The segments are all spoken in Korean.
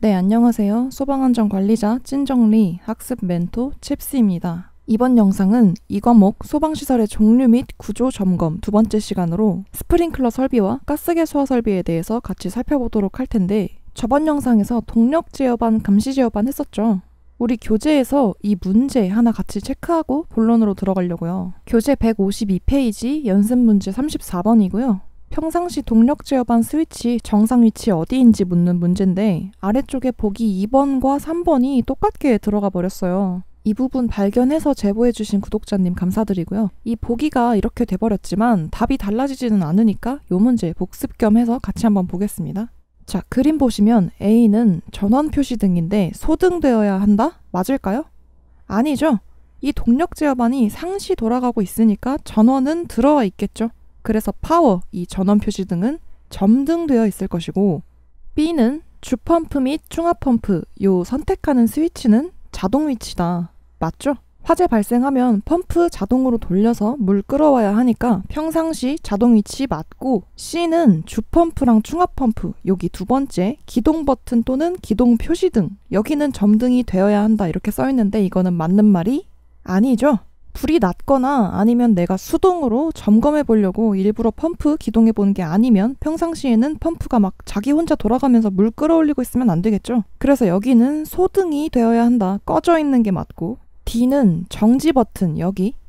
네, 안녕하세요. 소방안전관리자 찐정리 학습 멘토 칩스입니다. 이번 영상은 이 과목 소방시설의 종류 및 구조 점검 두 번째 시간으로 스프링클러 설비와 가스계 소화 설비에 대해서 같이 살펴보도록 할 텐데, 저번 영상에서 동력 제어반, 감시 제어반 했었죠. 우리 교재에서 이 문제 하나 같이 체크하고 본론으로 들어가려고요. 교재 152페이지 연습 문제 34번이고요. 평상시 동력 제어반 스위치 정상 위치 어디인지 묻는 문제인데, 아래쪽에 보기 2번과 3번이 똑같게 들어가 버렸어요. 이 부분 발견해서 제보해주신 구독자님 감사드리고요. 이 보기가 이렇게 돼버렸지만 답이 달라지지는 않으니까 이 문제 복습 겸 해서 같이 한번 보겠습니다. 자, 그림 보시면 A는 전원 표시등인데 소등되어야 한다? 맞을까요? 아니죠. 이 동력 제어반이 상시 돌아가고 있으니까 전원은 들어와 있겠죠. 그래서 파워, 이 전원 표시등은 점등되어 있을 것이고, B는 주펌프 및 충합펌프, 요 선택하는 스위치는 자동 위치다. 맞죠? 화재 발생하면 펌프 자동으로 돌려서 물 끌어와야 하니까 평상시 자동 위치 맞고, C는 주펌프랑 충합펌프, 여기 두 번째 기동 버튼 또는 기동 표시등, 여기는 점등이 되어야 한다 이렇게 써있는데 이거는 맞는 말이 아니죠. 불이 났거나 아니면 내가 수동으로 점검해 보려고 일부러 펌프 기동해 보는 게 아니면 평상시에는 펌프가 막 자기 혼자 돌아가면서 물 끌어올리고 있으면 안 되겠죠. 그래서 여기는 소등이 되어야 한다. 꺼져 있는 게 맞고, D는 정지 버튼,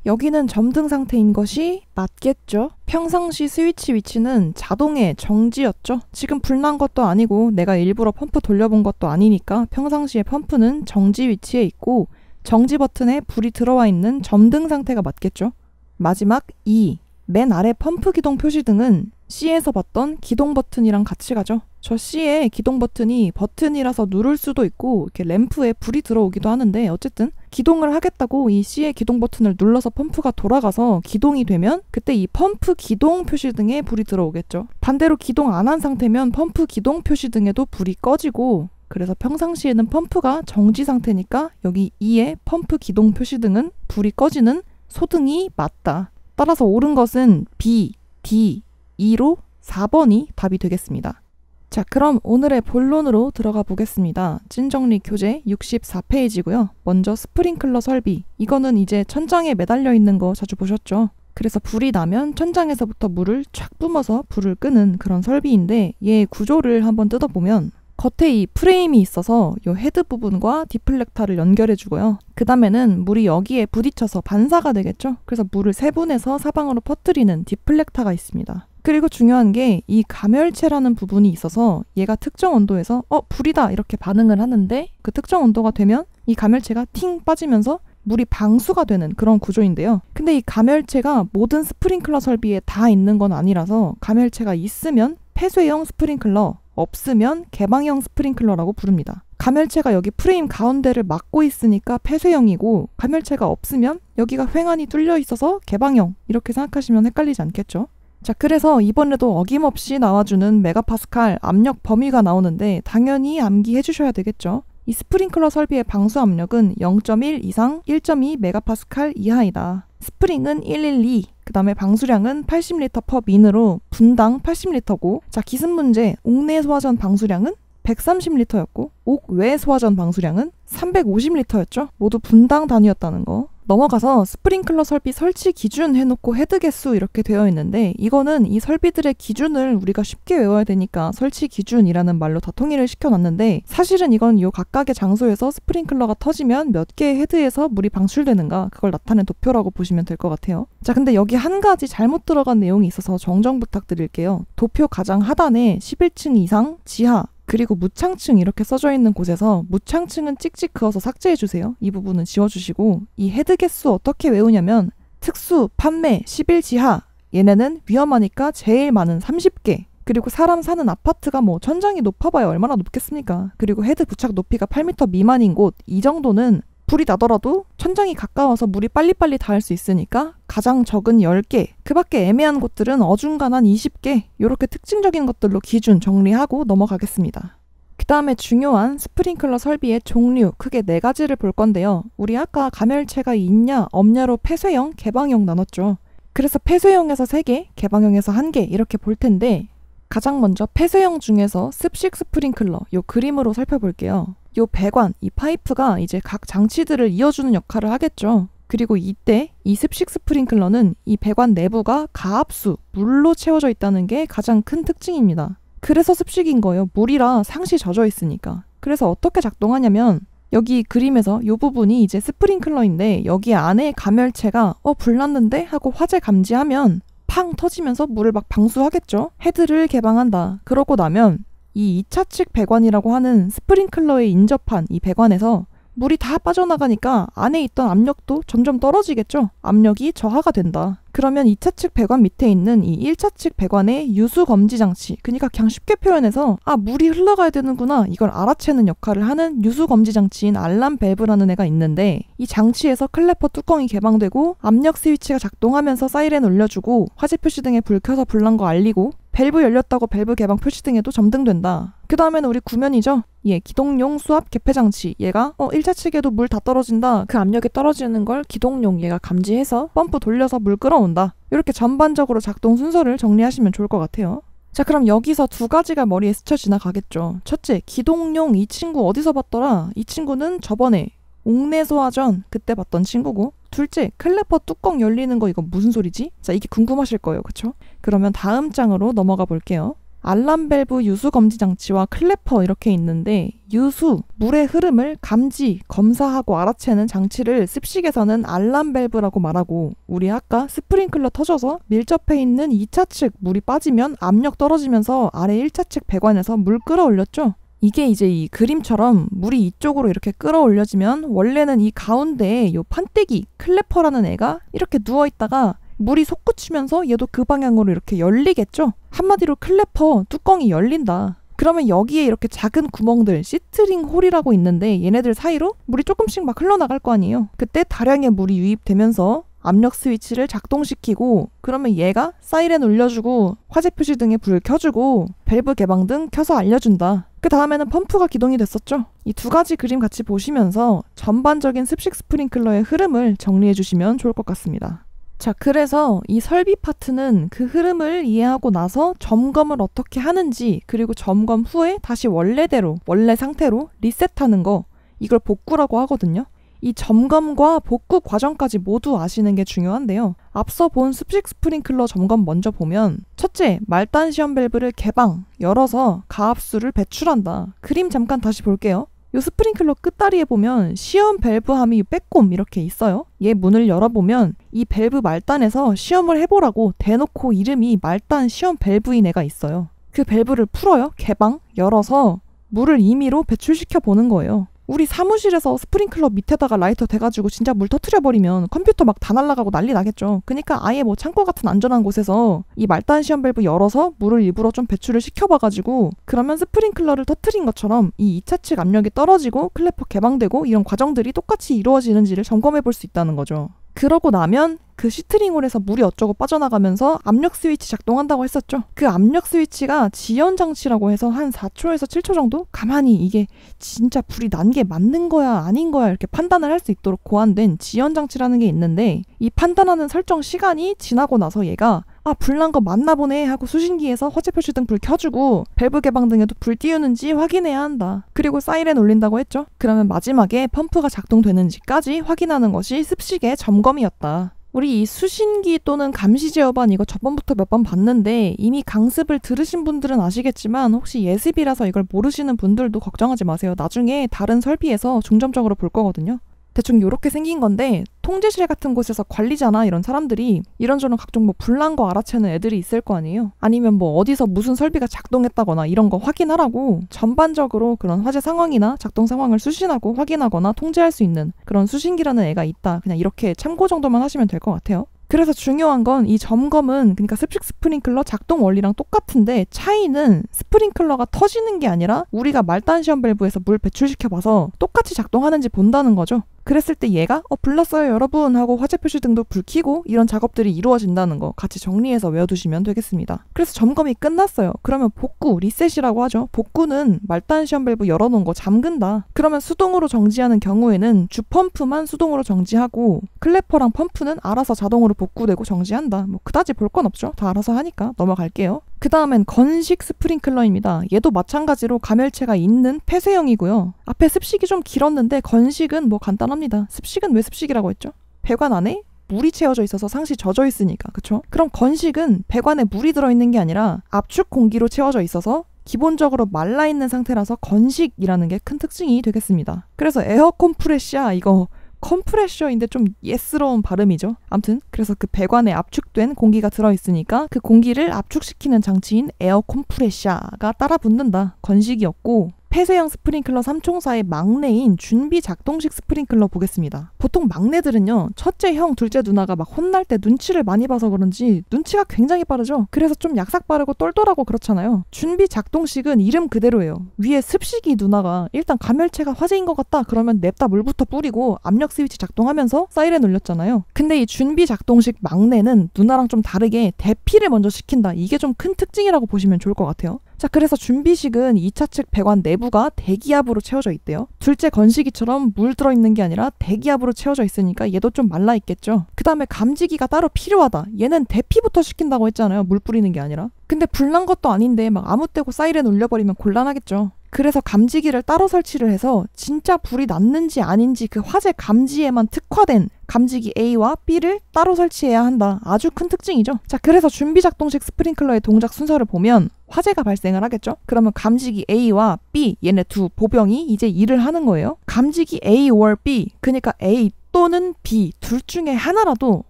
여기는 점등 상태인 것이 맞겠죠. 평상시 스위치 위치는 자동의 정지였죠. 지금 불 난 것도 아니고 내가 일부러 펌프 돌려본 것도 아니니까 평상시에 펌프는 정지 위치에 있고, 정지 버튼에 불이 들어와 있는 점등 상태가 맞겠죠. 마지막 2, 맨 아래 펌프 기동 표시등은 C에서 봤던 기동 버튼이랑 같이 가죠. 저 C의 기동 버튼이 버튼이라서 누를 수도 있고 이렇게 램프에 불이 들어오기도 하는데, 어쨌든 기동을 하겠다고 이 C의 기동 버튼을 눌러서 펌프가 돌아가서 기동이 되면 그때 이 펌프 기동 표시등에 불이 들어오겠죠. 반대로 기동 안 한 상태면 펌프 기동 표시등에도 불이 꺼지고, 그래서 평상시에는 펌프가 정지 상태니까 여기 2의 펌프 기동 표시등은 불이 꺼지는 소등이 맞다. 따라서 옳은 것은 B, D, E로 4번이 답이 되겠습니다. 자, 그럼 오늘의 본론으로 들어가 보겠습니다. 찐정리 교재 64페이지고요. 먼저 스프링클러 설비. 이거는 이제 천장에 매달려 있는 거 자주 보셨죠? 그래서 불이 나면 천장에서부터 물을 쫙 뿜어서 불을 끄는 그런 설비인데, 얘 구조를 한번 뜯어보면 겉에 이 프레임이 있어서 이 헤드 부분과 디플렉터를 연결해 주고요. 그 다음에는 물이 여기에 부딪혀서 반사가 되겠죠. 그래서 물을 세분해서 사방으로 퍼뜨리는 디플렉터가 있습니다. 그리고 중요한 게 이 가멸체라는 부분이 있어서 얘가 특정 온도에서 불이다 이렇게 반응을 하는데, 그 특정 온도가 되면 이 가멸체가 팅 빠지면서 물이 방수가 되는 그런 구조인데요. 근데 이 가멸체가 모든 스프링클러 설비에 다 있는 건 아니라서 가멸체가 있으면 폐쇄형 스프링클러, 없으면 개방형 스프링클러라고 부릅니다. 가멸체가 여기 프레임 가운데를 막고 있으니까 폐쇄형이고, 가멸체가 없으면 여기가 횡하니 뚫려 있어서 개방형, 이렇게 생각하시면 헷갈리지 않겠죠? 자, 그래서 이번에도 어김없이 나와주는 메가파스칼 압력 범위가 나오는데 당연히 암기해 주셔야 되겠죠. 이 스프링클러 설비의 방수 압력은 0.1 이상 1.2 메가파스칼 이하이다. 스프링은 112, 그 다음에 방수량은 80리터 퍼 민으로 분당 80리터고, 자, 기습 문제 옥내 소화전 방수량은 130리터였고 옥외 소화전 방수량은 350리터였죠. 모두 분당 단위였다는 거. 넘어가서 스프링클러 설비 설치 기준 해놓고 헤드 개수 이렇게 되어 있는데, 이거는 이 설비들의 기준을 우리가 쉽게 외워야 되니까 설치 기준이라는 말로 다 통일을 시켜놨는데, 사실은 이건 이 각각의 장소에서 스프링클러가 터지면 몇 개의 헤드에서 물이 방출되는가, 그걸 나타낸 도표라고 보시면 될 것 같아요. 자, 근데 여기 한 가지 잘못 들어간 내용이 있어서 정정 부탁드릴게요. 도표 가장 하단에 11층 이상 지하 그리고 무창층 이렇게 써져 있는 곳에서 무창층은 찍찍 그어서 삭제해주세요. 이 부분은 지워주시고, 이 헤드 개수 어떻게 외우냐면 특수, 판매, 10일 지하, 얘네는 위험하니까 제일 많은 30개, 그리고 사람 사는 아파트가 뭐 천장이 높아봐야 얼마나 높겠습니까? 그리고 헤드 부착 높이가 8m 미만인 곳, 이 정도는 불이 나더라도 천장이 가까워서 물이 빨리빨리 닿을 수 있으니까 가장 적은 10개, 그 밖에 애매한 곳들은 어중간한 20개, 이렇게 특징적인 것들로 기준 정리하고 넘어가겠습니다. 그 다음에 중요한 스프링클러 설비의 종류, 크게 4가지를 볼 건데요. 우리 아까 가멸체가 있냐 없냐로 폐쇄형, 개방형 나눴죠. 그래서 폐쇄형에서 3개, 개방형에서 1개 이렇게 볼 텐데, 가장 먼저 폐쇄형 중에서 습식 스프링클러 요 그림으로 살펴볼게요. 요 배관, 이 파이프가 이제 각 장치들을 이어주는 역할을 하겠죠. 그리고 이때 이 습식 스프링클러는 이 배관 내부가 가압수, 물로 채워져 있다는 게 가장 큰 특징입니다. 그래서 습식인 거예요. 물이라 상시 젖어 있으니까. 그래서 어떻게 작동하냐면 여기 그림에서 이 부분이 이제 스프링클러인데 여기 안에 가멸체가 불 났는데 하고 화재 감지하면 팡 터지면서 물을 막 방수하겠죠. 헤드를 개방한다. 그러고 나면 이 2차 측 배관이라고 하는 스프링클러에 인접한 이 배관에서 물이 다 빠져나가니까 안에 있던 압력도 점점 떨어지겠죠. 압력이 저하가 된다. 그러면 2차 측 배관 밑에 있는 이 1차 측 배관의 유수 검지 장치, 그러니까 그냥 쉽게 표현해서 물이 흘러가야 되는구나 이걸 알아채는 역할을 하는 유수 검지 장치인 알람 밸브라는 애가 있는데 이 장치에서 클래퍼 뚜껑이 개방되고 압력 스위치가 작동하면서 사이렌 울려주고 화재 표시 등에 불 켜서 불난 거 알리고 밸브 열렸다고 밸브 개방 표시 등에도 점등된다. 그 다음에는 우리 구면이죠. 기동용 수압 개폐 장치. 얘가 1차 측에도 물 다 떨어진다. 그 압력이 떨어지는 걸 기동용 얘가 감지해서 펌프 돌려서 물 끌어온다. 이렇게 전반적으로 작동 순서를 정리하시면 좋을 것 같아요. 자, 그럼 여기서 두 가지가 머리에 스쳐 지나가겠죠. 첫째, 기동용 이 친구 어디서 봤더라? 이 친구는 저번에 옥내소화전 그때 봤던 친구고, 둘째, 클래퍼 뚜껑 열리는 거 이거 무슨 소리지? 자, 이게 궁금하실 거예요. 그쵸? 그러면 다음 장으로 넘어가 볼게요. 알람 밸브 유수 검지 장치와 클래퍼 이렇게 있는데 유수, 물의 흐름을 감지, 검사하고 알아채는 장치를 습식에서는 알람 밸브라고 말하고, 우리 아까 스프링클러 터져서 밀접해 있는 2차 측 물이 빠지면 압력 떨어지면서 아래 1차 측 배관에서 물 끌어올렸죠? 이게 이제 이 그림처럼 물이 이쪽으로 이렇게 끌어올려지면 원래는 이 가운데에 요 판때기 클래퍼라는 애가 이렇게 누워있다가 물이 솟구치면서 얘도 그 방향으로 이렇게 열리겠죠? 한마디로 클래퍼 뚜껑이 열린다. 그러면 여기에 이렇게 작은 구멍들, 시트링 홀이라고 있는데 얘네들 사이로 물이 조금씩 막 흘러나갈 거 아니에요? 그때 다량의 물이 유입되면서 압력 스위치를 작동시키고, 그러면 얘가 사이렌 울려주고 화재 표시 등에 불 켜주고 밸브 개방 등 켜서 알려준다. 그 다음에는 펌프가 기동이 됐었죠. 이 두 가지 그림 같이 보시면서 전반적인 습식 스프링클러의 흐름을 정리해 주시면 좋을 것 같습니다. 자, 그래서 이 설비 파트는 그 흐름을 이해하고 나서 점검을 어떻게 하는지, 그리고 점검 후에 다시 원래대로, 원래 상태로 리셋하는 거, 이걸 복구라고 하거든요. 이 점검과 복구 과정까지 모두 아시는 게 중요한데요. 앞서 본 습식 스프링클러 점검 먼저 보면, 첫째, 말단 시험 밸브를 개방, 열어서 가압수를 배출한다. 그림 잠깐 다시 볼게요. 요 스프링클러 끝다리에 보면 시험 밸브 함이 빼꼼 이렇게 있어요. 얘 문을 열어보면 이 밸브 말단에서 시험을 해보라고 대놓고 이름이 말단 시험 밸브인 애가 있어요. 그 밸브를 풀어요. 개방, 열어서 물을 임의로 배출시켜 보는 거예요. 우리 사무실에서 스프링클러 밑에다가 라이터 대가지고 진짜 물 터트려버리면 컴퓨터 막 다 날아가고 난리 나겠죠. 그러니까 아예 뭐 창고 같은 안전한 곳에서 이 말단 시험 밸브 열어서 물을 일부러 좀 배출을 시켜봐가지고, 그러면 스프링클러를 터트린 것처럼 이 2차 측 압력이 떨어지고 클래퍼 개방되고 이런 과정들이 똑같이 이루어지는지를 점검해 볼 수 있다는 거죠. 그러고 나면 그 시트링홀에서 물이 어쩌고 빠져나가면서 압력 스위치 작동한다고 했었죠. 그 압력 스위치가 지연 장치라고 해서 한 4초에서 7초 정도 가만히 이게 진짜 불이 난 게 맞는 거야 아닌 거야 이렇게 판단을 할 수 있도록 고안된 지연 장치라는 게 있는데, 이 판단하는 설정 시간이 지나고 나서 얘가 불난 거 맞나 보네 하고 수신기에서 화재 표시 등 불 켜주고 밸브 개방 등에도 불 띄우는지 확인해야 한다. 그리고 사이렌 울린다고 했죠. 그러면 마지막에 펌프가 작동되는지까지 확인하는 것이 습식의 점검이었다. 우리 이 수신기 또는 감시 제어반 이거 저번부터 몇 번 봤는데 이미 강습을 들으신 분들은 아시겠지만 혹시 예습이라서 이걸 모르시는 분들도 걱정하지 마세요. 나중에 다른 설비에서 중점적으로 볼 거거든요. 대충 이렇게 생긴 건데, 통제실 같은 곳에서 관리자나 이런 사람들이 이런저런 각종 뭐 불난 거 알아채는 애들이 있을 거 아니에요. 아니면 뭐 어디서 무슨 설비가 작동했다거나 이런 거 확인하라고 전반적으로 그런 화재 상황이나 작동 상황을 수신하고 확인하거나 통제할 수 있는 그런 수신기라는 애가 있다. 그냥 이렇게 참고 정도만 하시면 될 것 같아요. 그래서 중요한 건 이 점검은 그러니까 습식 스프링클러 작동 원리랑 똑같은데, 차이는 스프링클러가 터지는 게 아니라 우리가 말단 시험 밸브에서 물 배출시켜봐서 똑같이 작동하는지 본다는 거죠. 그랬을 때 얘가 불났어요 여러분 하고 화재 표시 등도 불 켜고 이런 작업들이 이루어진다는 거 같이 정리해서 외워두시면 되겠습니다. 그래서 점검이 끝났어요. 그러면 복구, 리셋이라고 하죠. 복구는 말단 시험 밸브 열어놓은 거 잠근다. 그러면 수동으로 정지하는 경우에는 주펌프만 수동으로 정지하고 클래퍼랑 펌프는 알아서 자동으로 복구되고 정지한다. 뭐 그다지 볼 건 없죠. 다 알아서 하니까 넘어갈게요. 그 다음엔 건식 스프링클러입니다. 얘도 마찬가지로 가멸체가 있는 폐쇄형이고요. 앞에 습식이 좀 길었는데 건식은 뭐 간단합니다. 습식은 왜 습식이라고 했죠? 배관 안에 물이 채워져 있어서 상시 젖어 있으니까, 그쵸? 그럼 건식은 배관에 물이 들어있는 게 아니라 압축 공기로 채워져 있어서 기본적으로 말라있는 상태라서 건식이라는 게 큰 특징이 되겠습니다. 그래서 에어 컴프레셔, 이거 컴프레셔인데 좀 예스러운 발음이죠. 암튼 그래서 그 배관에 압축된 공기가 들어있으니까 그 공기를 압축시키는 장치인 에어 컴프레셔가 따라 붙는다. 건식이었고, 폐쇄형 스프링클러 3총사의 막내인 준비 작동식 스프링클러 보겠습니다. 보통 막내들은요, 첫째 형, 둘째 누나가 막 혼날 때 눈치를 많이 봐서 그런지 눈치가 굉장히 빠르죠. 그래서 좀 약삭 빠르고 똘똘하고 그렇잖아요. 준비 작동식은 이름 그대로예요. 위에 습식이 누나가 일단 가멸체가 화재인 것 같다 그러면 냅다 물부터 뿌리고 압력 스위치 작동하면서 사이렌 울렸잖아요. 근데 이 준비 작동식 막내는 누나랑 좀 다르게 대피를 먼저 시킨다. 이게 좀 큰 특징이라고 보시면 좋을 것 같아요. 자, 그래서 준비식은 2차 측 배관 내부가 대기압으로 채워져 있대요. 둘째 건식이처럼 물 들어있는 게 아니라 대기압으로 채워져 있으니까 얘도 좀 말라있겠죠. 그 다음에 감지기가 따로 필요하다. 얘는 대피부터 시킨다고 했잖아요. 물 뿌리는 게 아니라. 근데 불난 것도 아닌데 막 아무 때고 사이렌 울려버리면 곤란하겠죠. 그래서 감지기를 따로 설치를 해서 진짜 불이 났는지 아닌지 그 화재 감지에만 특화된 감지기 A와 B를 따로 설치해야 한다. 아주 큰 특징이죠. 자, 그래서 준비작동식 스프링클러의 동작 순서를 보면 화재가 발생을 하겠죠. 그러면 감지기 A와 B, 얘네 두 보병이 이제 일을 하는 거예요. 감지기 A or B, 그러니까 A 또는 B 둘 중에 하나라도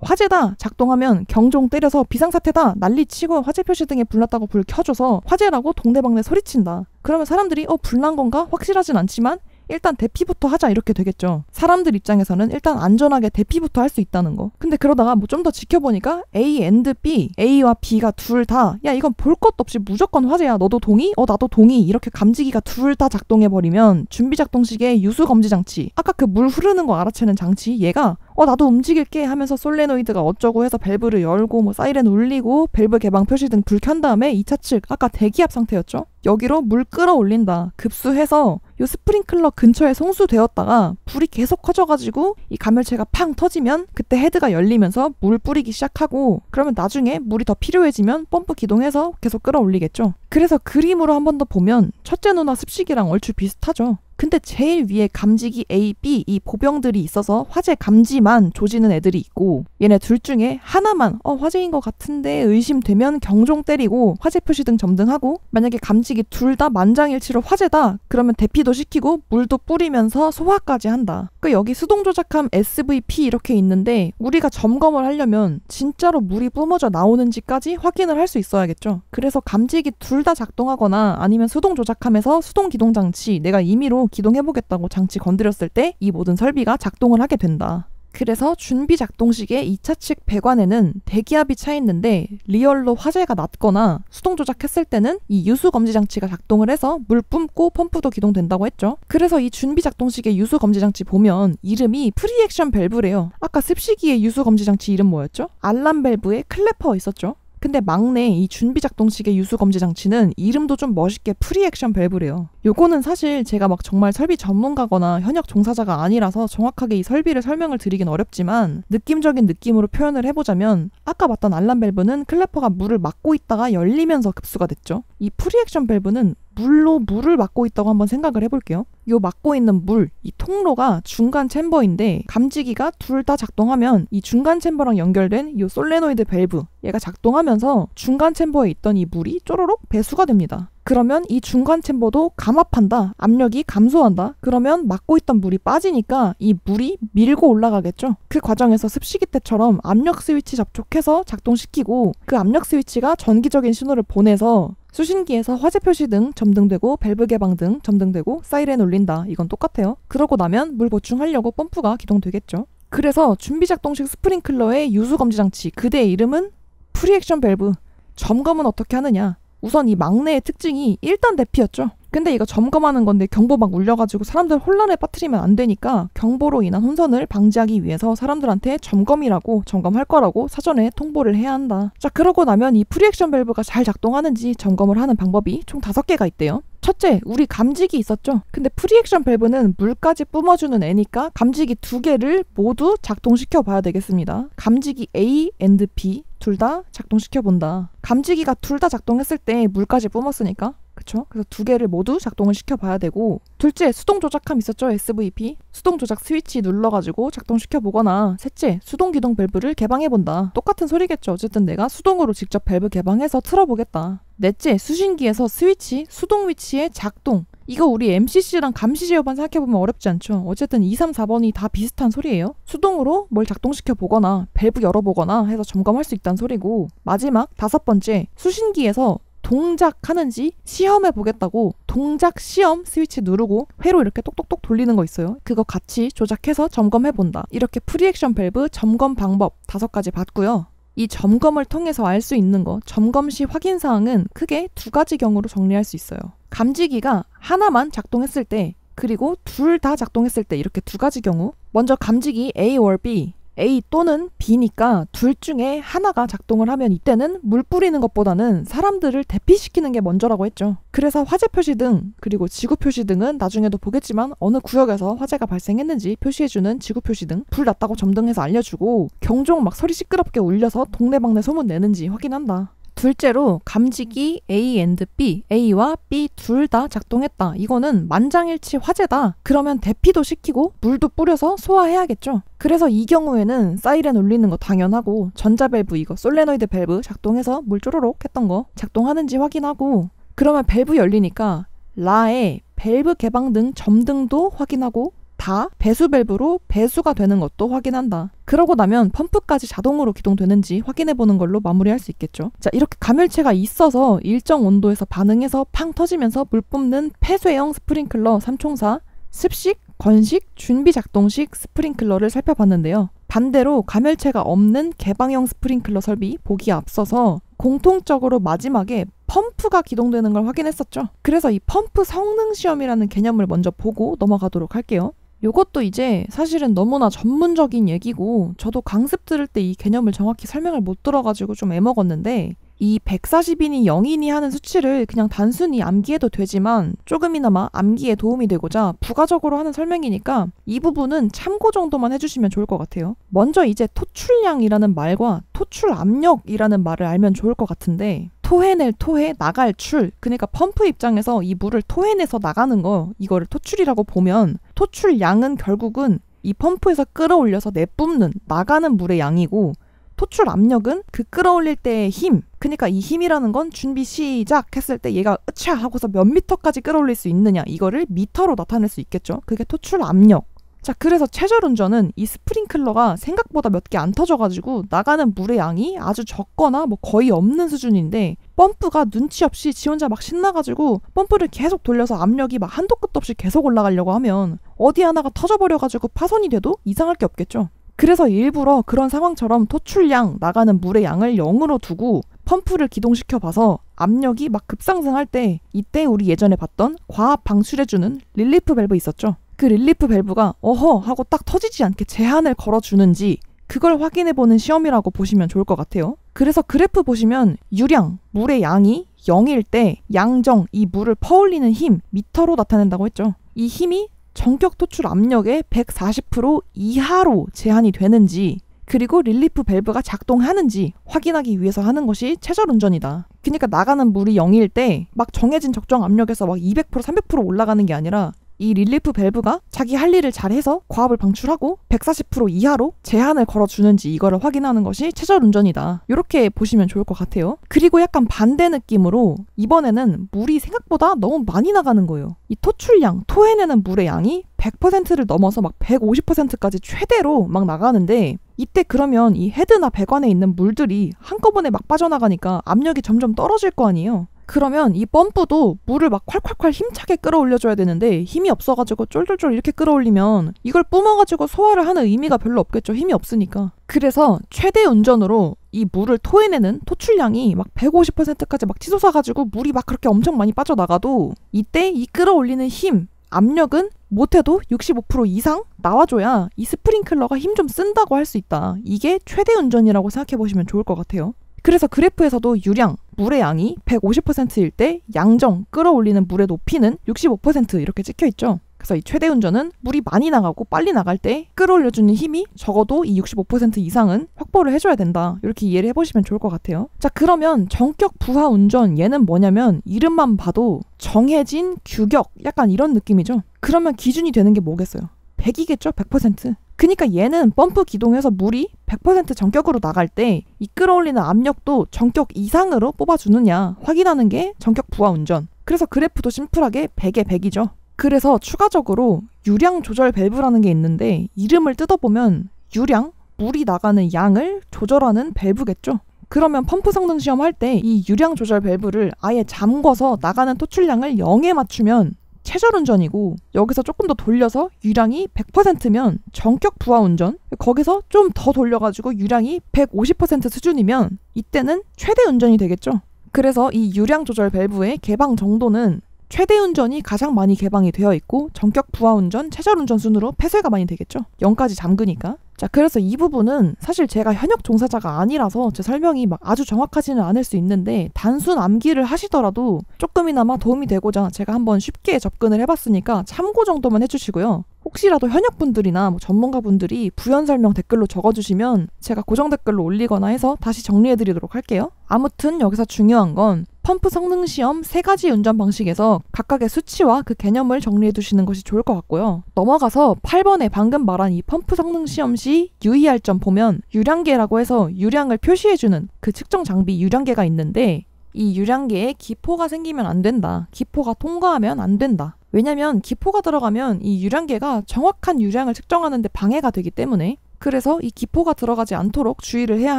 화재다 작동하면 경종 때려서 비상사태다 난리치고 화재 표시 등에 불났다고 불 켜줘서 화재라고 동네방네 소리친다. 그러면 사람들이 불난 건가? 확실하진 않지만 일단 대피부터 하자 이렇게 되겠죠. 사람들 입장에서는 일단 안전하게 대피부터 할 수 있다는 거. 근데 그러다가 뭐 좀 더 지켜보니까 A and B, A와 B가 둘 다 야 이건 볼 것도 없이 무조건 화재야. 너도 동의? 나도 동의. 이렇게 감지기가 둘 다 작동해버리면 준비작동식의 유수검지장치, 아까 그 물 흐르는 거 알아채는 장치, 얘가 나도 움직일게 하면서 솔레노이드가 어쩌고 해서 밸브를 열고 뭐 사이렌 울리고 밸브 개방 표시 등 불 켠 다음에 2차 측, 아까 대기압 상태였죠? 여기로 물 끌어올린다. 급수해서 요 스프링클러 근처에 송수되었다가 불이 계속 커져가지고 이 가멸체가 팡 터지면 그때 헤드가 열리면서 물 뿌리기 시작하고, 그러면 나중에 물이 더 필요해지면 펌프 기동해서 계속 끌어올리겠죠. 그래서 그림으로 한 번 더 보면 첫째 누나 습식이랑 얼추 비슷하죠. 근데 제일 위에 감지기 A, B 이 보병들이 있어서 화재 감지만 조지는 애들이 있고, 얘네 둘 중에 하나만 화재인 것 같은데 의심되면 경종 때리고 화재 표시 등 점등하고, 만약에 감지기 둘 다 만장일치로 화재다 그러면 대피도 시키고 물도 뿌리면서 소화까지 한다. 그 여기 수동 조작함 SVP 이렇게 있는데 우리가 점검을 하려면 진짜로 물이 뿜어져 나오는지까지 확인을 할 수 있어야겠죠. 그래서 감지기 둘 다 작동하거나 아니면 수동 조작함에서 수동 기동 장치, 내가 임의로 기동해보겠다고 장치 건드렸을 때 이 모든 설비가 작동을 하게 된다. 그래서 준비 작동식의 2차 측 배관에는 대기압이 차 있는데 리얼로 화재가 났거나 수동 조작했을 때는 이 유수 검지 장치가 작동을 해서 물 뿜고 펌프도 기동된다고 했죠. 그래서 이 준비 작동식의 유수 검지 장치 보면 이름이 프리액션 밸브래요. 아까 습식이의 유수 검지 장치 이름 뭐였죠? 알람 밸브에 클래퍼 있었죠. 근데 막내 이 준비 작동식의 유수 검지 장치는 이름도 좀 멋있게 프리액션 밸브래요. 요거는 사실 제가 막 정말 설비 전문가거나 현역 종사자가 아니라서 정확하게 이 설비를 설명을 드리긴 어렵지만 느낌적인 느낌으로 표현을 해보자면, 아까 봤던 알람 밸브는 클래퍼가 물을 막고 있다가 열리면서 급수가 됐죠. 이 프리액션 밸브는 물로 물을 막고 있다고 한번 생각을 해볼게요. 요 막고 있는 물, 이 통로가 중간 챔버인데 감지기가 둘 다 작동하면 이 중간 챔버랑 연결된 요 솔레노이드 밸브, 얘가 작동하면서 중간 챔버에 있던 이 물이 쪼로록 배수가 됩니다. 그러면 이 중간 챔버도 감압한다. 압력이 감소한다. 그러면 막고 있던 물이 빠지니까 이 물이 밀고 올라가겠죠. 그 과정에서 습식이 때처럼 압력 스위치 접촉해서 작동시키고, 그 압력 스위치가 전기적인 신호를 보내서 수신기에서 화재 표시 등 점등되고 밸브 개방 등 점등되고 사이렌 울린다. 이건 똑같아요. 그러고 나면 물 보충하려고 펌프가 기동되겠죠. 그래서 준비작동식 스프링클러의 유수검지장치, 그대의 이름은 프리액션 밸브. 점검은 어떻게 하느냐? 우선 이 막내의 특징이 일단 대피였죠. 근데 이거 점검하는 건데 경보 막 울려가지고 사람들 혼란에 빠뜨리면 안 되니까 경보로 인한 혼선을 방지하기 위해서 사람들한테 점검이라고 점검할 거라고 사전에 통보를 해야 한다. 자, 그러고 나면 이 프리액션 밸브가 잘 작동하는지 점검을 하는 방법이 총 5개가 있대요. 첫째, 우리 감지기 있었죠? 근데 프리액션 밸브는 물까지 뿜어주는 애니까 감지기 2개를 모두 작동시켜 봐야 되겠습니다. 감지기 A and B 둘 다 작동시켜 본다. 감지기가 둘 다 작동했을 때 물까지 뿜었으니까, 그쵸? 그래서 2개를 모두 작동을 시켜봐야 되고, 둘째, 수동 조작함 있었죠? SVP. 수동 조작 스위치 눌러가지고 작동시켜보거나, 셋째, 수동 기동 밸브를 개방해본다. 똑같은 소리겠죠. 어쨌든 내가 수동으로 직접 밸브 개방해서 틀어보겠다. 넷째, 수신기에서 스위치, 수동 위치의 작동. 이거 우리 MCC랑 감시 제어반 생각해보면 어렵지 않죠. 어쨌든 2, 3, 4번이 다 비슷한 소리예요. 수동으로 뭘 작동시켜보거나 밸브 열어보거나 해서 점검할 수 있다는 소리고, 마지막 5번째, 수신기에서 동작하는지 시험해보겠다고 동작 시험 스위치 누르고 회로 이렇게 똑똑똑 돌리는 거 있어요. 그거 같이 조작해서 점검해본다. 이렇게 프리액션 밸브 점검 방법 5가지 봤고요. 이 점검을 통해서 알 수 있는 거, 점검 시 확인사항은 크게 2가지 경우로 정리할 수 있어요. 감지기가 하나만 작동했을 때, 그리고 둘 다 작동했을 때, 이렇게 2가지 경우. 먼저 감지기 A or B, A 또는 B니까 둘 중에 하나가 작동을 하면 이때는 물 뿌리는 것보다는 사람들을 대피시키는 게 먼저라고 했죠. 그래서 화재 표시등 그리고 지구 표시등은 나중에도 보겠지만 어느 구역에서 화재가 발생했는지 표시해주는 지구 표시등, 불 났다고 점등해서 알려주고, 경종 막 소리 시끄럽게 울려서 동네방네 소문 내는지 확인한다. 둘째로 감지기 A and B, A와 B 둘 다 작동했다. 이거는 만장일치 화재다. 그러면 대피도 시키고 물도 뿌려서 소화해야겠죠. 그래서 이 경우에는 사이렌 울리는 거 당연하고, 전자밸브 이거 솔레노이드 밸브 작동해서 물 쪼로록 했던 거 작동하는지 확인하고, 그러면 밸브 열리니까 라의 밸브 개방 등 점등도 확인하고, 다 배수 밸브로 배수가 되는 것도 확인한다. 그러고 나면 펌프까지 자동으로 기동되는지 확인해보는 걸로 마무리할 수 있겠죠. 자, 이렇게 감열체가 있어서 일정 온도에서 반응해서 팡 터지면서 물 뿜는 폐쇄형 스프링클러 3총사, 습식, 건식, 준비 작동식 스프링클러를 살펴봤는데요. 반대로 감열체가 없는 개방형 스프링클러 설비 보기에 앞서서 공통적으로 마지막에 펌프가 기동되는 걸 확인했었죠. 그래서 이 펌프 성능 시험이라는 개념을 먼저 보고 넘어가도록 할게요. 요것도 이제 사실은 너무나 전문적인 얘기고, 저도 강습 들을 때 이 개념을 정확히 설명을 못 들어가지고 좀 애먹었는데, 이 140인이 0인이 하는 수치를 그냥 단순히 암기해도 되지만 조금이나마 암기에 도움이 되고자 부가적으로 하는 설명이니까 이 부분은 참고 정도만 해주시면 좋을 것 같아요. 먼저 이제 토출량이라는 말과 토출 압력이라는 말을 알면 좋을 것 같은데, 토해낼 토해, 나갈 출. 그러니까 펌프 입장에서 이 물을 토해내서 나가는 거, 이거를 토출이라고 보면, 토출량은 결국은 이 펌프에서 끌어올려서 내뿜는, 나가는 물의 양이고, 토출 압력은 그 끌어올릴 때의 힘. 그러니까 이 힘이라는 건 준비 시작 했을 때 얘가 으차 하고서 몇 미터까지 끌어올릴 수 있느냐, 이거를 미터로 나타낼 수 있겠죠. 그게 토출 압력. 자, 그래서 최저운전은 이 스프링클러가 생각보다 몇 개 안 터져가지고 나가는 물의 양이 아주 적거나 뭐 거의 없는 수준인데, 펌프가 눈치 없이 지 혼자 막 신나가지고 펌프를 계속 돌려서 압력이 막 한도 끝도 없이 계속 올라가려고 하면 어디 하나가 터져버려가지고 파손이 돼도 이상할 게 없겠죠. 그래서 일부러 그런 상황처럼 토출량, 나가는 물의 양을 0으로 두고 펌프를 기동시켜봐서 압력이 막 급상승할 때, 이때 우리 예전에 봤던 과압 방출해주는 릴리프 밸브 있었죠. 그 릴리프 밸브가 어허 하고 딱 터지지 않게 제한을 걸어주는지 그걸 확인해보는 시험이라고 보시면 좋을 것 같아요. 그래서 그래프 보시면 유량, 물의 양이 0일 때 양정, 이 물을 퍼올리는 힘, 미터로 나타낸다고 했죠. 이 힘이 전격 토출 압력의 140% 이하로 제한이 되는지, 그리고 릴리프 밸브가 작동하는지 확인하기 위해서 하는 것이 최저운전이다. 그러니까 나가는 물이 0일 때 막 정해진 적정 압력에서 막 200%, 300% 올라가는 게 아니라 이 릴리프 밸브가 자기 할 일을 잘해서 과압을 방출하고 140% 이하로 제한을 걸어주는지 이거를 확인하는 것이 최저운전이다. 이렇게 보시면 좋을 것 같아요. 그리고 약간 반대 느낌으로 이번에는 물이 생각보다 너무 많이 나가는 거예요. 이 토출량, 토해내는 물의 양이 100%를 넘어서 막 150%까지 최대로 막 나가는데, 이때 그러면 이 헤드나 배관에 있는 물들이 한꺼번에 막 빠져나가니까 압력이 점점 떨어질 거 아니에요. 그러면 이 펌프도 물을 막 콸콸콸 힘차게 끌어올려줘야 되는데 힘이 없어가지고 쫄쫄쫄 이렇게 끌어올리면 이걸 뿜어가지고 소화를 하는 의미가 별로 없겠죠. 힘이 없으니까. 그래서 최대 운전으로 이 물을 토해내는 토출량이 막 150%까지 막 치솟아가지고 물이 막 그렇게 엄청 많이 빠져나가도 이때 이 끌어올리는 힘, 압력은 못해도 65% 이상 나와줘야 이 스프링클러가 힘 좀 쓴다고 할 수 있다. 이게 최대 운전이라고 생각해보시면 좋을 것 같아요. 그래서 그래프에서도 유량, 물의 양이 150%일 때 양정, 끌어올리는 물의 높이는 65% 이렇게 찍혀있죠. 그래서 이 최대 운전은 물이 많이 나가고 빨리 나갈 때 끌어올려주는 힘이 적어도 이 65% 이상은 확보를 해줘야 된다. 이렇게 이해를 해보시면 좋을 것 같아요. 자, 그러면 정격 부하 운전, 얘는 뭐냐면 이름만 봐도 정해진 규격, 약간 이런 느낌이죠. 그러면 기준이 되는 게 뭐겠어요? 100이겠죠? 100%. 그러니까 얘는 펌프 기동해서 물이 100% 정격으로 나갈 때 이 끌어올리는 압력도 정격 이상으로 뽑아주느냐 확인하는 게 정격 부하 운전. 그래서 그래프도 심플하게 100에 100이죠. 그래서 추가적으로 유량 조절 밸브라는 게 있는데 이름을 뜯어보면 유량, 물이 나가는 양을 조절하는 밸브겠죠. 그러면 펌프 성능 시험할 때 이 유량 조절 밸브를 아예 잠궈서 나가는 토출량을 0에 맞추면 최절운전이고 여기서 조금 더 돌려서 유량이 100%면 정격 부하 운전, 거기서 좀 더 돌려가지고 유량이 150% 수준이면 이때는 최대 운전이 되겠죠. 그래서 이 유량 조절 밸브의 개방 정도는 최대 운전이 가장 많이 개방이 되어 있고 정격 부하 운전, 최절 운전 순으로 폐쇄가 많이 되겠죠. 0까지 잠그니까. 자, 그래서 이 부분은 사실 제가 현역 종사자가 아니라서 제 설명이 막 아주 정확하지는 않을 수 있는데 단순 암기를 하시더라도 조금이나마 도움이 되고자 제가 한번 쉽게 접근을 해봤으니까 참고 정도만 해주시고요. 혹시라도 현역분들이나 뭐 전문가분들이 부연 설명 댓글로 적어주시면 제가 고정 댓글로 올리거나 해서 다시 정리해드리도록 할게요. 아무튼 여기서 중요한 건 펌프 성능 시험 3가지 운전 방식에서 각각의 수치와 그 개념을 정리해 두시는 것이 좋을 것 같고요. 넘어가서 8번에 방금 말한 이 펌프 성능 시험 시 유의할 점 보면 유량계라고 해서 유량을 표시해주는 그 측정 장비 유량계가 있는데 이 유량계에 기포가 생기면 안 된다. 기포가 통과하면 안 된다. 왜냐면 기포가 들어가면 이 유량계가 정확한 유량을 측정하는 데 방해가 되기 때문에 그래서 이 기포가 들어가지 않도록 주의를 해야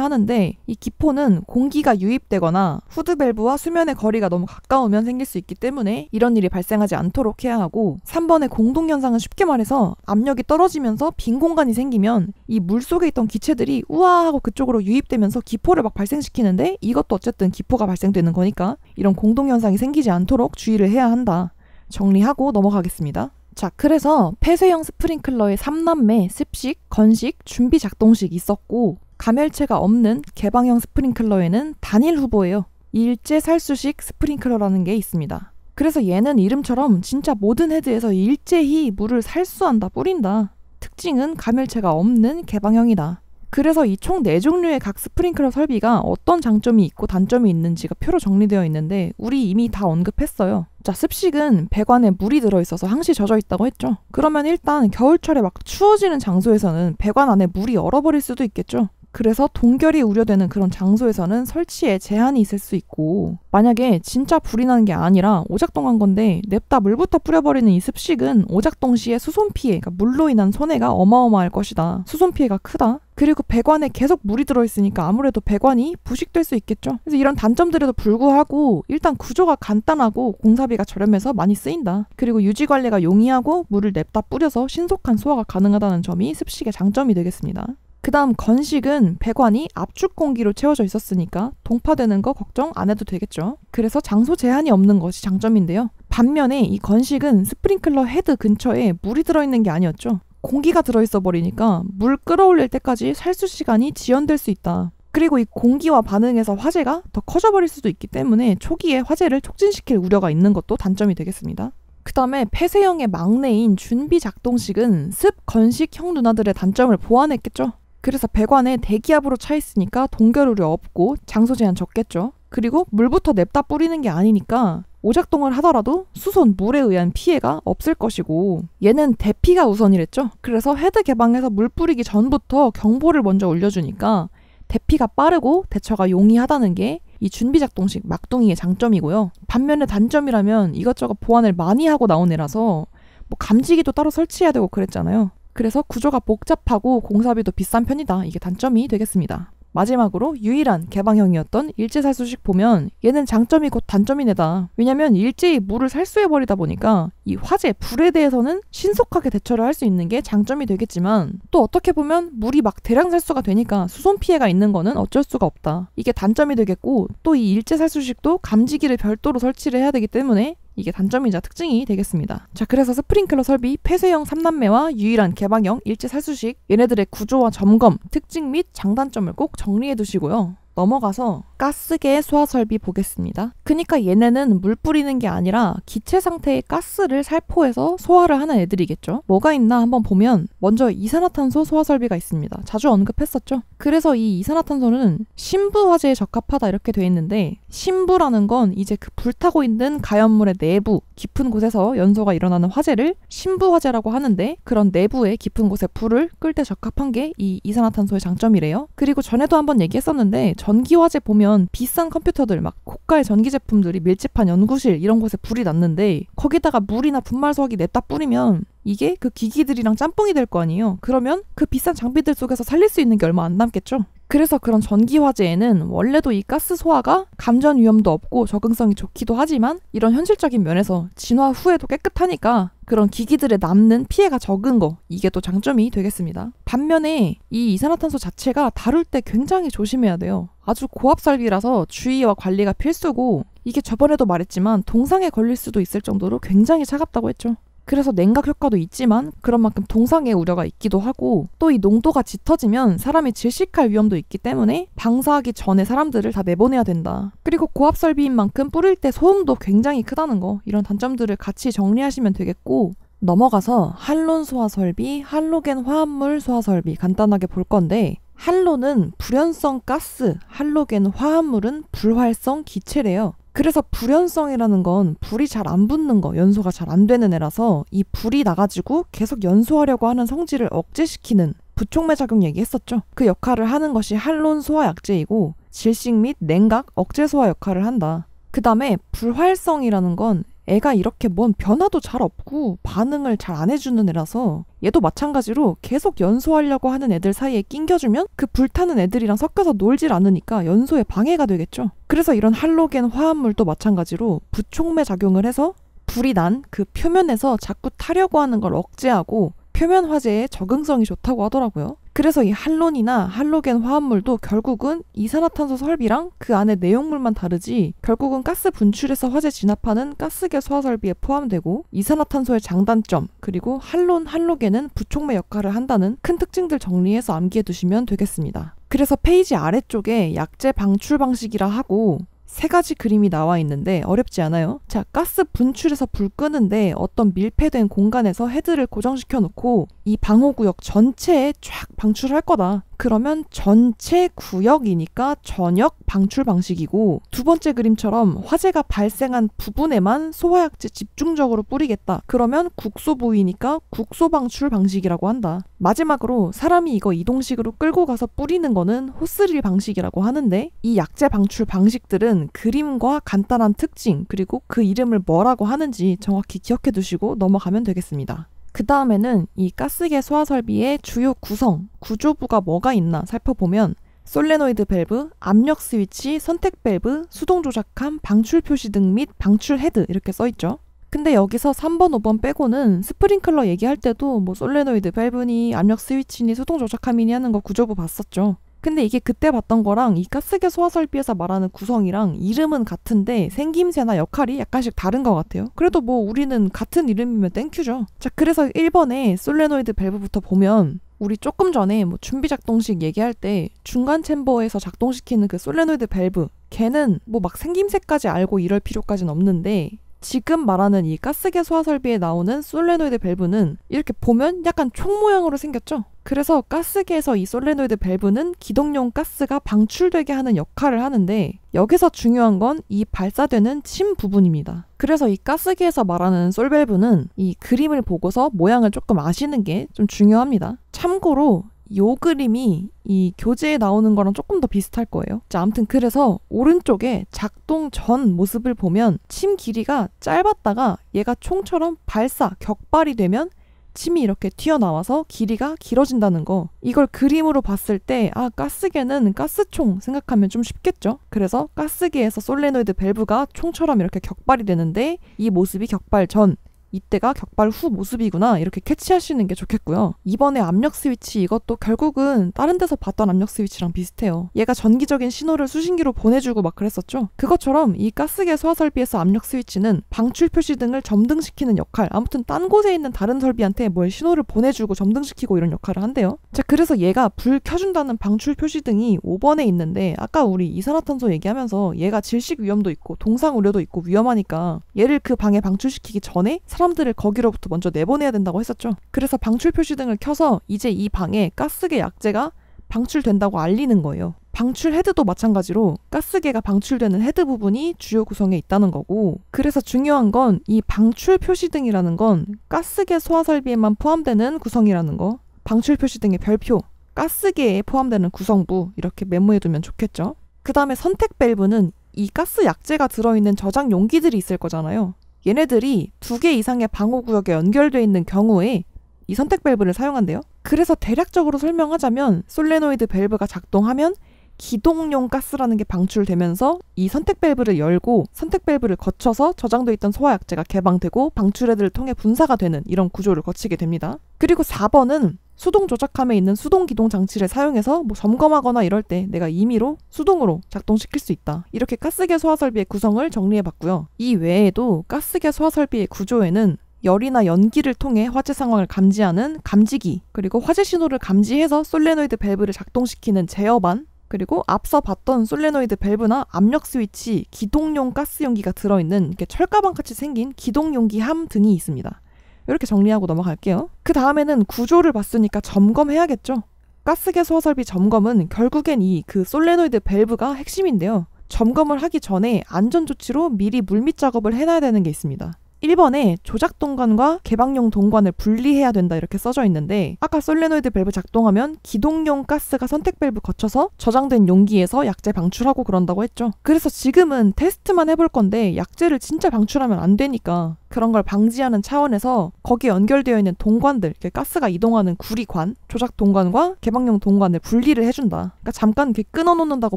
하는데 이 기포는 공기가 유입되거나 후드 밸브와 수면의 거리가 너무 가까우면 생길 수 있기 때문에 이런 일이 발생하지 않도록 해야 하고 3번의 공동현상은 쉽게 말해서 압력이 떨어지면서 빈 공간이 생기면 이 물속에 있던 기체들이 우와 하고 그쪽으로 유입되면서 기포를 막 발생시키는데 이것도 어쨌든 기포가 발생되는 거니까 이런 공동현상이 생기지 않도록 주의를 해야 한다. 정리하고 넘어가겠습니다. 자, 그래서 폐쇄형 스프링클러의 3남매, 습식, 건식, 준비 작동식 있었고 가멸체가 없는 개방형 스프링클러에는 단일 후보예요. 일제 살수식 스프링클러라는 게 있습니다. 그래서 얘는 이름처럼 진짜 모든 헤드에서 일제히 물을 살수한다, 뿌린다. 특징은 가멸체가 없는 개방형이다. 그래서 이 총 4종류의 각 스프링클러 설비가 어떤 장점이 있고 단점이 있는지가 표로 정리되어 있는데 우리 이미 다 언급했어요. 자, 습식은 배관에 물이 들어있어서 항시 젖어 있다고 했죠. 그러면 일단 겨울철에 막 추워지는 장소에서는 배관 안에 물이 얼어버릴 수도 있겠죠. 그래서 동결이 우려되는 그런 장소에서는 설치에 제한이 있을 수 있고 만약에 진짜 불이 나는 게 아니라 오작동한 건데 냅다 물부터 뿌려버리는 이 습식은 오작동 시에 수손 피해, 그러니까 물로 인한 손해가 어마어마할 것이다. 수손 피해가 크다. 그리고 배관에 계속 물이 들어있으니까 아무래도 배관이 부식될 수 있겠죠. 그래서 이런 단점들에도 불구하고 일단 구조가 간단하고 공사비가 저렴해서 많이 쓰인다. 그리고 유지관리가 용이하고 물을 냅다 뿌려서 신속한 소화가 가능하다는 점이 습식의 장점이 되겠습니다. 그 다음 건식은 배관이 압축 공기로 채워져 있었으니까 동파되는 거 걱정 안 해도 되겠죠. 그래서 장소 제한이 없는 것이 장점인데요. 반면에 이 건식은 스프링클러 헤드 근처에 물이 들어있는 게 아니었죠. 공기가 들어있어 버리니까 물 끌어올릴 때까지 살수 시간이 지연될 수 있다. 그리고 이 공기와 반응해서 화재가 더 커져버릴 수도 있기 때문에 초기에 화재를 촉진시킬 우려가 있는 것도 단점이 되겠습니다. 그 다음에 폐쇄형의 막내인 준비 작동식은 습, 건식 형 누나들의 단점을 보완했겠죠. 그래서 배관에 대기압으로 차 있으니까 동결 우려 없고 장소 제한 적겠죠. 그리고 물부터 냅다 뿌리는 게 아니니까 오작동을 하더라도 수손, 물에 의한 피해가 없을 것이고 얘는 대피가 우선이랬죠. 그래서 헤드 개방해서 물 뿌리기 전부터 경보를 먼저 울려주니까 대피가 빠르고 대처가 용이하다는 게 이 준비작동식 막둥이의 장점이고요. 반면에 단점이라면 이것저것 보완을 많이 하고 나온 애라서 뭐 감지기도 따로 설치해야 되고 그랬잖아요. 그래서 구조가 복잡하고 공사비도 비싼 편이다. 이게 단점이 되겠습니다. 마지막으로 유일한 개방형이었던 일제살수식 보면 얘는 장점이 곧 단점이네다. 왜냐면 일제히 물을 살수해버리다 보니까 이 화재, 불에 대해서는 신속하게 대처를 할 수 있는 게 장점이 되겠지만 또 어떻게 보면 물이 막 대량 살수가 되니까 수손 피해가 있는 거는 어쩔 수가 없다. 이게 단점이 되겠고 또 이 일제살수식도 감지기를 별도로 설치를 해야 되기 때문에 이게 단점이자 특징이 되겠습니다. 자, 그래서 스프링클러 설비 폐쇄형 3남매와 유일한 개방형 일제살수식 얘네들의 구조와 점검, 특징 및 장단점을 꼭 정리해 두시고요. 넘어가서 가스계 소화 설비 보겠습니다. 그러니까 얘네는 물 뿌리는 게 아니라 기체 상태의 가스를 살포해서 소화를 하는 애들이겠죠. 뭐가 있나 한번 보면 먼저 이산화탄소 소화 설비가 있습니다. 자주 언급했었죠. 그래서 이 이산화탄소는 신부 화재에 적합하다 이렇게 돼 있는데 신부라는 건 이제 그 불타고 있는 가연물의 내부 깊은 곳에서 연소가 일어나는 화재를 신부 화재라고 하는데 그런 내부의 깊은 곳에 불을 끌 때 적합한 게 이 이산화탄소의 장점이래요. 그리고 전에도 한번 얘기했었는데 전기 화재 보면 비싼 컴퓨터들 막 고가의 전기 제품들이 밀집한 연구실 이런 곳에 불이 났는데 거기다가 물이나 분말소화기 냅다 뿌리면 이게 그 기기들이랑 짬뽕이 될 거 아니에요. 그러면 그 비싼 장비들 속에서 살릴 수 있는 게 얼마 안 남겠죠. 그래서 그런 전기 화재에는 원래도 이 가스 소화가 감전 위험도 없고 적응성이 좋기도 하지만 이런 현실적인 면에서 진화 후에도 깨끗하니까 그런 기기들에 남는 피해가 적은 거 이게 또 장점이 되겠습니다. 반면에 이 이산화탄소 자체가 다룰 때 굉장히 조심해야 돼요. 아주 고압 설비라서 주의와 관리가 필수고 이게 저번에도 말했지만 동상에 걸릴 수도 있을 정도로 굉장히 차갑다고 했죠. 그래서 냉각 효과도 있지만 그런 만큼 동상의 우려가 있기도 하고 또 이 농도가 짙어지면 사람이 질식할 위험도 있기 때문에 방사하기 전에 사람들을 다 내보내야 된다. 그리고 고압 설비인 만큼 뿌릴 때 소음도 굉장히 크다는 거 이런 단점들을 같이 정리하시면 되겠고 넘어가서 할론 소화 설비, 할로겐 화합물 소화 설비 간단하게 볼 건데 할론은 불연성 가스, 할로겐 화합물은 불활성 기체래요. 그래서 불연성이라는 건 불이 잘 안 붙는 거, 연소가 잘 안 되는 애라서 이 불이 나가지고 계속 연소하려고 하는 성질을 억제시키는 부촉매 작용 얘기했었죠. 그 역할을 하는 것이 할론 소화 약제이고 질식 및 냉각, 억제 소화 역할을 한다. 그 다음에 불활성이라는 건 애가 이렇게 뭔 변화도 잘 없고 반응을 잘 안 해주는 애라서 얘도 마찬가지로 계속 연소하려고 하는 애들 사이에 낑겨주면 그 불타는 애들이랑 섞여서 놀질 않으니까 연소에 방해가 되겠죠. 그래서 이런 할로겐 화합물도 마찬가지로 부촉매 작용을 해서 불이 난 그 표면에서 자꾸 타려고 하는 걸 억제하고 표면 화재에 적응성이 좋다고 하더라고요. 그래서 이 할론이나 할로겐 화합물도 결국은 이산화탄소 설비랑 그 안에 내용물만 다르지 결국은 가스 분출해서 화재 진압하는 가스계 소화 설비에 포함되고 이산화탄소의 장단점 그리고 할론, 할로겐은 부촉매 역할을 한다는 큰 특징들 정리해서 암기해 두시면 되겠습니다. 그래서 페이지 아래쪽에 약제 방출 방식이라 하고 세 가지 그림이 나와 있는데 어렵지 않아요? 자, 가스 분출해서 불 끄는데 어떤 밀폐된 공간에서 헤드를 고정시켜 놓고 이 방호구역 전체에 쫙 방출할 거다. 그러면 전체 구역이니까 전역 방출 방식이고 두 번째 그림처럼 화재가 발생한 부분에만 소화약제 집중적으로 뿌리겠다. 그러면 국소 부위니까 국소 방출 방식이라고 한다. 마지막으로 사람이 이거 이동식으로 끌고 가서 뿌리는 거는 호스릴 방식이라고 하는데 이 약제 방출 방식들은 그림과 간단한 특징 그리고 그 이름을 뭐라고 하는지 정확히 기억해 두시고 넘어가면 되겠습니다. 그 다음에는 이 가스계 소화 설비의 주요 구성, 구조부가 뭐가 있나 살펴보면 솔레노이드 밸브, 압력 스위치, 선택 밸브, 수동 조작함, 방출 표시 등 및 방출 헤드 이렇게 써있죠. 근데 여기서 3번, 5번 빼고는 스프링클러 얘기할 때도 뭐 솔레노이드 밸브니 압력 스위치니 수동 조작함이니 하는 거 구조부 봤었죠. 근데 이게 그때 봤던 거랑 이 가스계 소화 설비에서 말하는 구성이랑 이름은 같은데 생김새나 역할이 약간씩 다른 것 같아요. 그래도 뭐 우리는 같은 이름이면 땡큐죠. 자, 그래서 1번에 솔레노이드 밸브부터 보면 우리 조금 전에 뭐 준비 작동식 얘기할 때 중간 챔버에서 작동시키는 그 솔레노이드 밸브 걔는 뭐 막 생김새까지 알고 이럴 필요까지는 없는데 지금 말하는 이 가스계 소화 설비에 나오는 솔레노이드 밸브는 이렇게 보면 약간 총 모양으로 생겼죠? 그래서 가스계에서 이 솔레노이드 밸브는 기동용 가스가 방출되게 하는 역할을 하는데 여기서 중요한 건 이 발사되는 침 부분입니다. 그래서 이 가스계에서 말하는 솔밸브는 이 그림을 보고서 모양을 조금 아시는 게 좀 중요합니다. 참고로 요 그림이 이 교재에 나오는 거랑 조금 더 비슷할 거예요. 자, 아무튼 그래서 오른쪽에 작동 전 모습을 보면 침 길이가 짧았다가 얘가 총처럼 발사, 격발이 되면 침이 이렇게 튀어나와서 길이가 길어진다는 거. 이걸 그림으로 봤을 때 가스개는 가스총 생각하면 좀 쉽겠죠. 그래서 가스개에서 솔레노이드 밸브가 총처럼 이렇게 격발이 되는데 이 모습이 격발 전, 이때가 격발 후 모습이구나 이렇게 캐치하시는 게 좋겠고요. 이번에 압력 스위치 이것도 결국은 다른 데서 봤던 압력 스위치랑 비슷해요. 얘가 전기적인 신호를 수신기로 보내주고 막 그랬었죠. 그것처럼 이 가스개 소화 설비에서 압력 스위치는 방출 표시 등을 점등시키는 역할, 아무튼 딴 곳에 있는 다른 설비한테 뭘 신호를 보내주고 점등시키고 이런 역할을 한대요. 자, 그래서 얘가 불 켜준다는 방출 표시 등이 5번에 있는데 아까 우리 이산화탄소 얘기하면서 얘가 질식 위험도 있고 동상 우려도 있고 위험하니까 얘를 그 방에 방출시키기 전에 사람들을 거기로부터 먼저 내보내야 된다고 했었죠. 그래서 방출 표시등을 켜서 이제 이 방에 가스개 약재가 방출된다고 알리는 거예요. 방출 헤드도 마찬가지로 가스개가 방출되는 헤드 부분이 주요 구성에 있다는 거고, 그래서 중요한 건 이 방출 표시등이라는 건 가스개 소화 설비에만 포함되는 구성이라는 거. 방출 표시등의 별표, 가스개에 포함되는 구성부 이렇게 메모해두면 좋겠죠. 그 다음에 선택 밸브는 이 가스 약재가 들어있는 저장 용기들이 있을 거잖아요. 얘네들이 2개 이상의 방호구역에 연결되어 있는 경우에 이 선택 밸브를 사용한대요. 그래서 대략적으로 설명하자면 솔레노이드 밸브가 작동하면 기동용 가스라는 게 방출되면서 이 선택 밸브를 열고 선택 밸브를 거쳐서 저장돼 있던 소화약재가 개방되고 방출헤드를 통해 분사가 되는 이런 구조를 거치게 됩니다. 그리고 4번은 수동 조작함에 있는 수동 기동 장치를 사용해서 점검하거나 이럴 때 내가 임의로 수동으로 작동시킬 수 있다. 이렇게 가스개 소화 설비의 구성을 정리해봤고요. 이 외에도 가스개 소화 설비의 구조에는 열이나 연기를 통해 화재 상황을 감지하는 감지기, 그리고 화재 신호를 감지해서 솔레노이드 밸브를 작동시키는 제어반, 그리고 앞서 봤던 솔레노이드 밸브나 압력 스위치, 기동용 가스 용기가 들어있는 이렇게 철가방같이 생긴 기동 용기함 등이 있습니다. 이렇게 정리하고 넘어갈게요. 그 다음에는 구조를 봤으니까 점검해야겠죠. 가스개 소화 설비 점검은 결국엔 그 솔레노이드 밸브가 핵심인데요. 점검을 하기 전에 안전조치로 미리 물밑 작업을 해놔야 되는 게 있습니다. 1번에 조작 동관과 개방용 동관을 분리해야 된다 이렇게 써져 있는데, 아까 솔레노이드 밸브 작동하면 기동용 가스가 선택 밸브 거쳐서 저장된 용기에서 약재 방출하고 그런다고 했죠. 그래서 지금은 테스트만 해볼 건데 약재를 진짜 방출하면 안 되니까 그런 걸 방지하는 차원에서 거기에 연결되어 있는 동관들, 가스가 이동하는 구리관, 조작 동관과 개방용 동관을 분리를 해준다. 그러니까 잠깐 이렇게 끊어놓는다고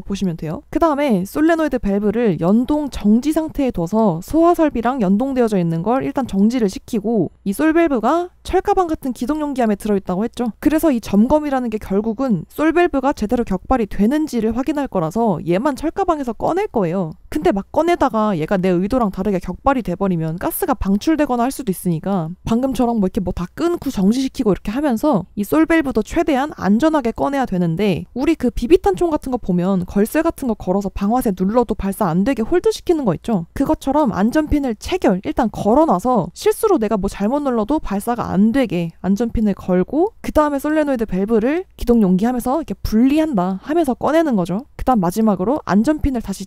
보시면 돼요. 그 다음에 솔레노이드 밸브를 연동 정지 상태에 둬서 소화 설비랑 연동되어져 있는 걸 일단 정지를 시키고, 이 솔밸브가 철가방 같은 기동용기함에 들어있다고 했죠. 그래서 이 점검이라는 게 결국은 솔밸브가 제대로 격발이 되는지를 확인할 거라서 얘만 철가방에서 꺼낼 거예요. 근데 막 꺼내다가 얘가 내 의도랑 다르게 격발이 돼버리면 가스가 방출되거나 할 수도 있으니까 방금처럼 이렇게 다 끊고 정지시키고 이렇게 하면서 이 솔밸브도 최대한 안전하게 꺼내야 되는데, 우리 그 비비탄총 같은 거 보면 걸쇠 같은 거 걸어서 방화쇠 눌러도 발사 안 되게 홀드시키는 거 있죠. 그것처럼 안전핀을 일단 걸어놔서 실수로 내가 잘못 눌러도 발사가 안 되게 안전핀을 걸고, 그 다음에 솔레노이드 밸브를 기동 용기하면서 이렇게 분리한다 하면서 꺼내는 거죠. 그 다음 마지막으로 안전핀을 다시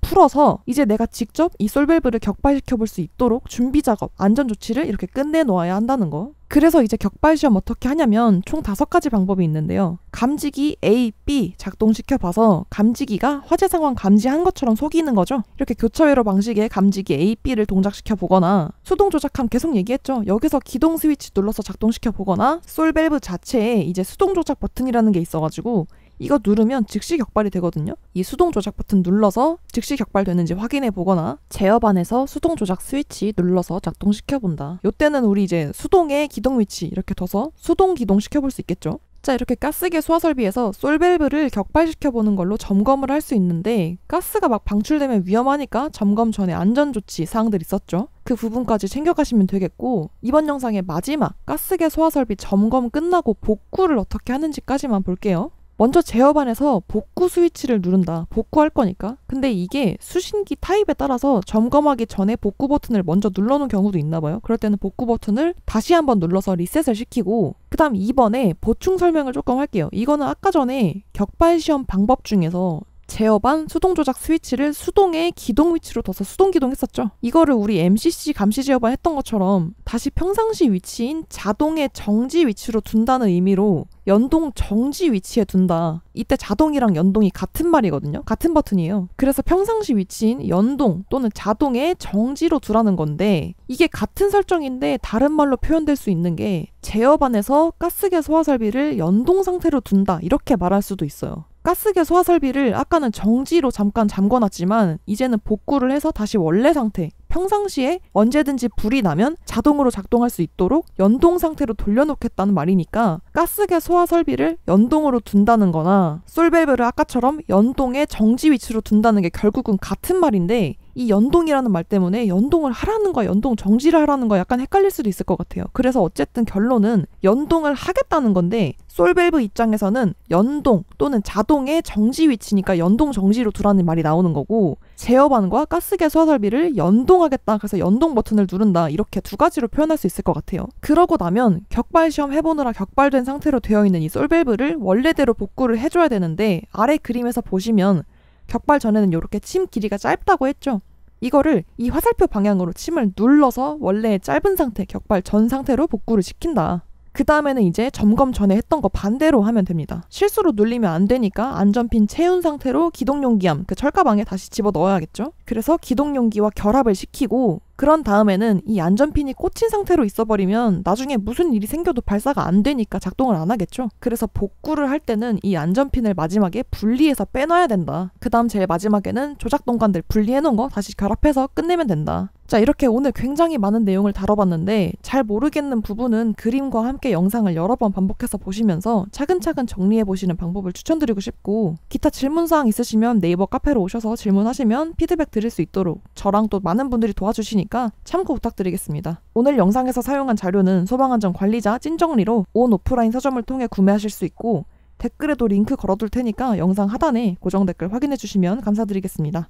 풀어서 이제 내가 직접 이 솔밸브를 격발시켜 볼 수 있도록 준비 작업, 안전 조치를 이렇게 끝내놓아야 한다는 거. 그래서 이제 격발 시험 어떻게 하냐면 총 5가지 방법이 있는데요. 감지기 A, B 작동시켜봐서 감지기가 화재 상황 감지한 것처럼 속이는 거죠. 이렇게 교차회로 방식의 감지기 A, B를 동작시켜보거나, 수동 조작함 계속 얘기했죠. 여기서 기동 스위치 눌러서 작동시켜보거나, 솔밸브 자체에 이제 수동 조작 버튼이라는 게 있어가지고 이거 누르면 즉시 격발이 되거든요. 이 수동 조작 버튼 눌러서 즉시 격발되는지 확인해 보거나, 제어반에서 수동 조작 스위치 눌러서 작동시켜 본다. 요때는 우리 이제 수동의 기동 위치 이렇게 둬서 수동 기동 시켜볼 수 있겠죠. 자, 이렇게 가스개 소화 설비에서 솔밸브를 격발시켜보는 걸로 점검을 할 수 있는데, 가스가 막 방출되면 위험하니까 점검 전에 안전조치 사항들 있었죠. 그 부분까지 챙겨가시면 되겠고, 이번 영상의 마지막 가스개 소화 설비 점검 끝나고 복구를 어떻게 하는지까지만 볼게요. 먼저 제어반에서 복구 스위치를 누른다. 복구할 거니까. 근데 이게 수신기 타입에 따라서 점검하기 전에 복구 버튼을 먼저 눌러놓은 경우도 있나 봐요. 그럴 때는 복구 버튼을 다시 한번 눌러서 리셋을 시키고, 그 다음 2번에 보충 설명을 조금 할게요. 이거는 아까 전에 격발 시험 방법 중에서 제어반 수동 조작 스위치를 수동의 기동 위치로 둬서 수동 기동했었죠. 이거를 우리 MCC 감시 제어반 했던 것처럼 다시 평상시 위치인 자동의 정지 위치로 둔다는 의미로 연동 정지 위치에 둔다. 이때 자동이랑 연동이 같은 말이거든요. 같은 버튼이에요. 그래서 평상시 위치인 연동 또는 자동의 정지로 두라는 건데 이게 같은 설정인데 다른 말로 표현될 수 있는 게 제어반에서 가스계 소화 설비를 연동 상태로 둔다 이렇게 말할 수도 있어요. 가스계 소화 설비를 아까는 정지로 잠깐 잠궈놨지만 이제는 복구를 해서 다시 원래 상태 평상시에 언제든지 불이 나면 자동으로 작동할 수 있도록 연동 상태로 돌려놓겠다는 말이니까 가스계 소화 설비를 연동으로 둔다는 거나 솔밸브를 아까처럼 연동의 정지 위치로 둔다는 게 결국은 같은 말인데 이 연동이라는 말 때문에 연동을 하라는 거야, 연동 정지를 하라는 거야 약간 헷갈릴 수도 있을 것 같아요. 그래서 어쨌든 결론은 연동을 하겠다는 건데 솔밸브 입장에서는 연동 또는 자동의 정지 위치니까 연동 정지로 두라는 말이 나오는 거고 제어반과 가스계 소화 설비를 연동하겠다 그래서 연동 버튼을 누른다 이렇게 두 가지로 표현할 수 있을 것 같아요. 그러고 나면 격발 시험 해보느라 격발된 상태로 되어 있는 이 솔밸브를 원래대로 복구를 해줘야 되는데 아래 그림에서 보시면 격발 전에는 이렇게 침 길이가 짧다고 했죠. 이거를 이 화살표 방향으로 침을 눌러서 원래의 짧은 상태, 격발 전 상태로 복구를 시킨다. 그 다음에는 이제 점검 전에 했던 거 반대로 하면 됩니다. 실수로 눌리면 안 되니까 안전핀 채운 상태로 기동용기암, 그 철가방에 다시 집어넣어야겠죠. 그래서 기동용기와 결합을 시키고 그런 다음에는 이 안전핀이 꽂힌 상태로 있어버리면 나중에 무슨 일이 생겨도 발사가 안 되니까 작동을 안 하겠죠. 그래서 복구를 할 때는 이 안전핀을 마지막에 분리해서 빼놔야 된다. 그 다음 제일 마지막에는 조작 동관들 분리해놓은 거 다시 결합해서 끝내면 된다. 자, 이렇게 오늘 굉장히 많은 내용을 다뤄봤는데 잘 모르겠는 부분은 그림과 함께 영상을 여러 번 반복해서 보시면서 차근차근 정리해보시는 방법을 추천드리고 싶고 기타 질문사항 있으시면 네이버 카페로 오셔서 질문하시면 피드백 드릴 수 있도록 저랑 또 많은 분들이 도와주시니까 참고 부탁드리겠습니다. 오늘 영상에서 사용한 자료는 소방안전관리자 찐정리로 온 오프라인 서점을 통해 구매하실 수 있고 댓글에도 링크 걸어둘 테니까 영상 하단에 고정 댓글 확인해주시면 감사드리겠습니다.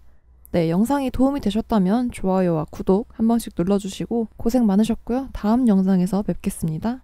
네, 영상이 도움이 되셨다면 좋아요와 구독 한 번씩 눌러주시고 고생 많으셨고요. 다음 영상에서 뵙겠습니다.